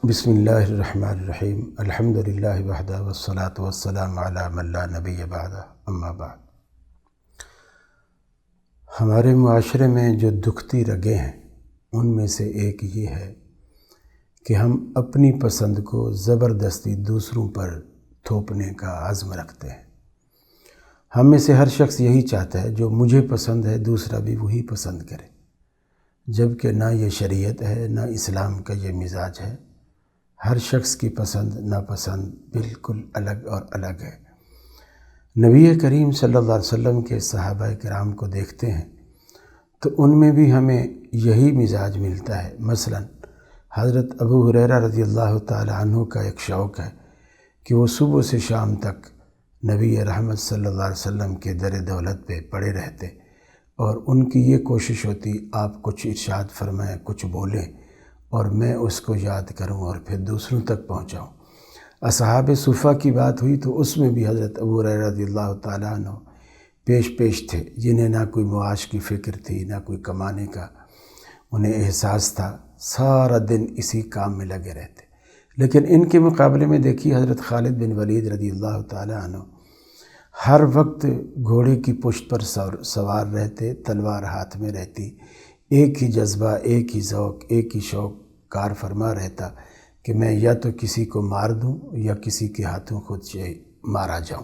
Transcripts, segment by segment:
بسم اللہ الرحمن الرحیم الحمدللہ وحدہ والصلاة والسلام علی من لا نبی بعدہ اما بعد۔ ہمارے معاشرے میں جو دکھتی رگیں ہیں ان میں سے ایک یہ ہے کہ ہم اپنی پسند کو زبردستی دوسروں پر تھوپنے کا عزم رکھتے ہیں۔ ہم میں سے ہر شخص یہی چاہتا ہے جو مجھے پسند ہے دوسرا بھی وہی پسند کرے، جبکہ نہ یہ شریعت ہے نہ اسلام کا یہ مزاج ہے۔ ہر شخص کی پسند ناپسند بالکل الگ اور الگ ہے۔ نبی کریم صلی اللہ علیہ وسلم کے صحابہ کرام کو دیکھتے ہیں تو ان میں بھی ہمیں یہی مزاج ملتا ہے۔ مثلا حضرت ابو ہریرہ رضی اللہ تعالی عنہ کا ایک شوق ہے کہ وہ صبح سے شام تک نبی رحمت صلی اللہ علیہ وسلم کے در دولت پہ پڑے رہتے، اور ان کی یہ کوشش ہوتی آپ کچھ ارشاد فرمائیں، کچھ بولیں اور میں اس کو یاد کروں اور پھر دوسروں تک پہنچاؤں۔ اصحاب صفہ کی بات ہوئی تو اس میں بھی حضرت ابو ہریرہ رضی اللہ تعالیٰ عنہ پیش تھے، جنہیں نہ کوئی معاش کی فکر تھی نہ کوئی کمانے کا انہیں احساس تھا، سارا دن اسی کام میں لگے رہتے۔ لیکن ان کے مقابلے میں دیکھیے حضرت خالد بن ولید رضی اللہ تعالیٰ عنہ ہر وقت گھوڑے کی پشت پر سوار رہتے، تلوار ہاتھ میں رہتی، ایک ہی جذبہ، ایک ہی ذوق، ایک ہی شوق کار فرما رہتا کہ میں یا تو کسی کو مار دوں یا کسی کے ہاتھوں خود سے مارا جاؤں۔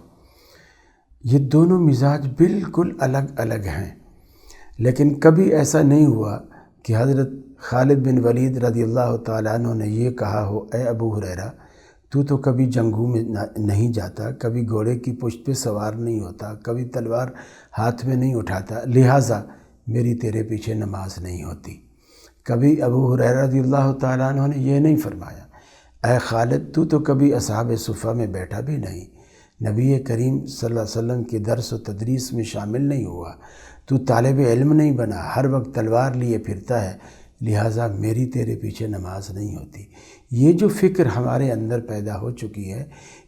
یہ دونوں مزاج بالکل الگ الگ ہیں، لیکن کبھی ایسا نہیں ہوا کہ حضرت خالد بن ولید رضی اللہ تعالیٰ عنہ نے یہ کہا ہو، اے ابو ہریرہ تو کبھی جنگوں میں نہیں جاتا، کبھی گھوڑے کی پشت پہ سوار نہیں ہوتا، کبھی تلوار ہاتھ میں نہیں اٹھاتا، لہٰذا میری تیرے پیچھے نماز نہیں ہوتی۔ کبھی ابو ہریرہ رضی اللہ تعالیٰ عنہ نے یہ نہیں فرمایا، اے خالد تو کبھی اصحاب صفہ میں بیٹھا بھی نہیں، نبی کریم صلی اللہ علیہ وسلم کی درس و تدریس میں شامل نہیں ہوا، تو طالب علم نہیں بنا، ہر وقت تلوار لیے پھرتا ہے، لہٰذا میری تیرے پیچھے نماز نہیں ہوتی۔ یہ جو فکر ہمارے اندر پیدا ہو چکی ہے،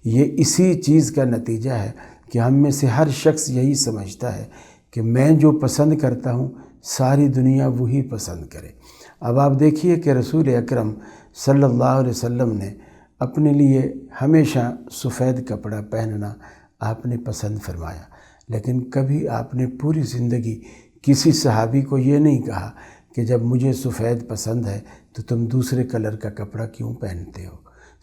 یہ اسی چیز کا نتیجہ ہے کہ ہم میں سے ہر شخص یہی سمجھتا ہے کہ میں جو پسند کرتا ہوں ساری دنیا وہی پسند کرے۔ اب آپ دیکھیے کہ رسول اکرم صلی اللہ علیہ وسلم نے اپنے لیے ہمیشہ سفید کپڑا پہننا آپ نے پسند فرمایا، لیکن کبھی آپ نے پوری زندگی کسی صحابی کو یہ نہیں کہا کہ جب مجھے سفید پسند ہے تو تم دوسرے کلر کا کپڑا کیوں پہنتے ہو۔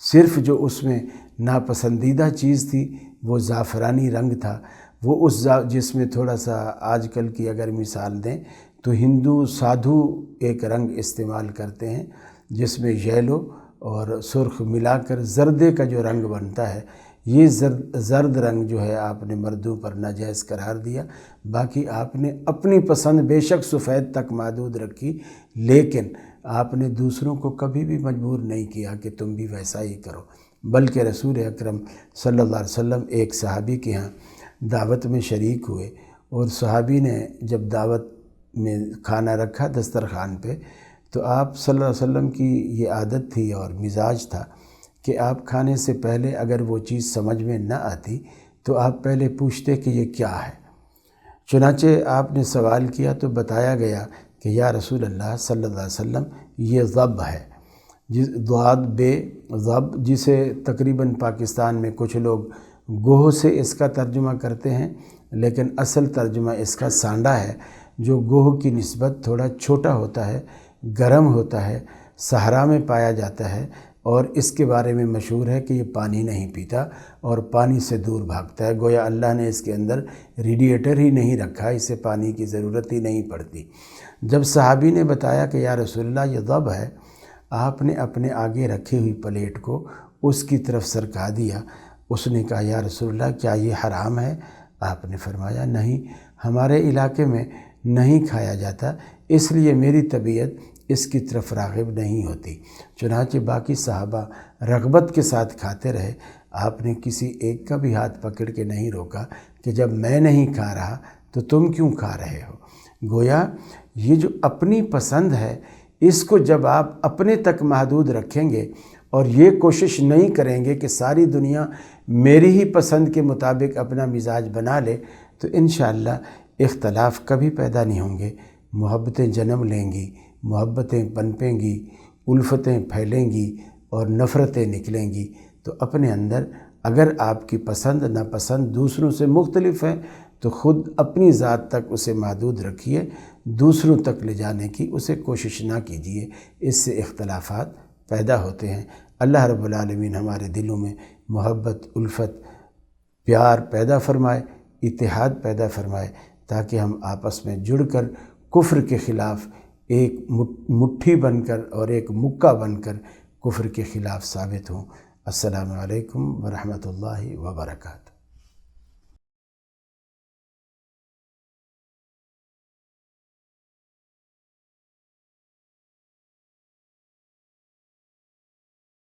صرف جو اس میں ناپسندیدہ چیز تھی وہ زعفرانی رنگ تھا، وہ جس میں تھوڑا سا آج کل کی اگر مثال دیں تو ہندو سادھو ایک رنگ استعمال کرتے ہیں جس میں یلو اور سرخ ملا کر زردے کا جو رنگ بنتا ہے، یہ زرد رنگ جو ہے آپ نے مردوں پر ناجائز قرار دیا۔ باقی آپ نے اپنی پسند بے شک سفید تک محدود رکھی، لیکن آپ نے دوسروں کو کبھی بھی مجبور نہیں کیا کہ تم بھی ویسا ہی کرو، بلکہ رسول اکرم صلی اللہ علیہ وسلم ایک صحابی کے ہاں دعوت میں شریک ہوئے، اور صحابی نے جب دعوت میں کھانا رکھا دسترخوان پہ تو آپ صلی اللہ علیہ وسلم کی یہ عادت تھی اور مزاج تھا کہ آپ کھانے سے پہلے اگر وہ چیز سمجھ میں نہ آتی تو آپ پہلے پوچھتے کہ یہ کیا ہے۔ چنانچہ آپ نے سوال کیا تو بتایا گیا کہ یا رسول اللہ صلی اللہ علیہ وسلم یہ ضب ہے، ضاد بے ضب، جسے تقریباً پاکستان میں کچھ لوگ گوہ سے اس کا ترجمہ کرتے ہیں، لیکن اصل ترجمہ اس کا سانڈا ہے، جو گوہ کی نسبت تھوڑا چھوٹا ہوتا ہے، گرم ہوتا ہے، صحرا میں پایا جاتا ہے، اور اس کے بارے میں مشہور ہے کہ یہ پانی نہیں پیتا اور پانی سے دور بھاگتا ہے، گویا اللہ نے اس کے اندر ریڈیٹر ہی نہیں رکھا، اسے پانی کی ضرورت ہی نہیں پڑتی۔ جب صحابی نے بتایا کہ یا رسول اللہ یہ ضب ہے، آپ نے اپنے آگے رکھی ہوئی پلیٹ کو اس کی طرف سرکا دیا۔ اس نے کہا یا رسول اللہ کیا یہ حرام ہے؟ آپ نے فرمایا نہیں، ہمارے علاقے میں نہیں کھایا جاتا، اس لیے میری طبیعت اس کی طرف راغب نہیں ہوتی۔ چنانچہ باقی صحابہ رغبت کے ساتھ کھاتے رہے، آپ نے کسی ایک کا بھی ہاتھ پکڑ کے نہیں روکا کہ جب میں نہیں کھا رہا تو تم کیوں کھا رہے ہو۔ گویا یہ جو اپنی پسند ہے، اس کو جب آپ اپنے تک محدود رکھیں گے اور یہ کوشش نہیں کریں گے کہ ساری دنیا میری ہی پسند کے مطابق اپنا مزاج بنا لے، تو انشاءاللہ اختلاف کبھی پیدا نہیں ہوں گے، محبتیں جنم لیں گی، محبتیں پنپیں گی، الفتیں پھیلیں گی، اور نفرتیں نکلیں گی تو اپنے اندر اگر آپ کی پسند ناپسند دوسروں سے مختلف ہے تو خود اپنی ذات تک اسے محدود رکھیے، دوسروں تک لے جانے کی اسے کوشش نہ کیجیے، اس سے اختلافات پیدا ہوتے ہیں۔ اللہ رب العالمین ہمارے دلوں میں محبت، الفت، پیار پیدا فرمائے، اتحاد پیدا فرمائے، تاکہ ہم آپس میں جڑ کر کفر کے خلاف ایک مٹھی بن کر اور ایک مکہ بن کر کفر کے خلاف ثابت ہوں۔ السلام علیکم ورحمۃ اللہ وبرکاتہ۔